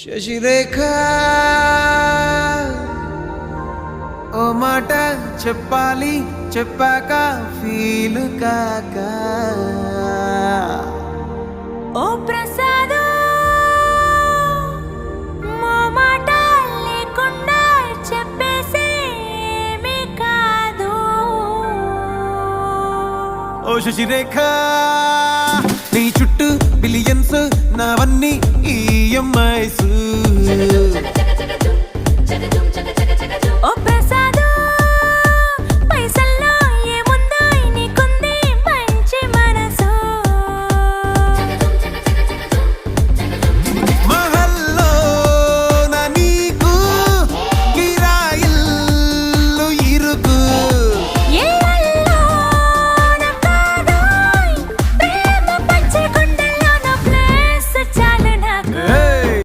శశిరేఖ ఓ మాట చెప్పాలి చెప్పాక ఫీల్ కాక ఓ ప్రసాద్ మా మాట లేకుండా చెప్పేసేమీ కాదు. ఓ శశిరేఖ నీ చుట్టూ బిలియన్స్ నావన్నీ ఈఎంఐస్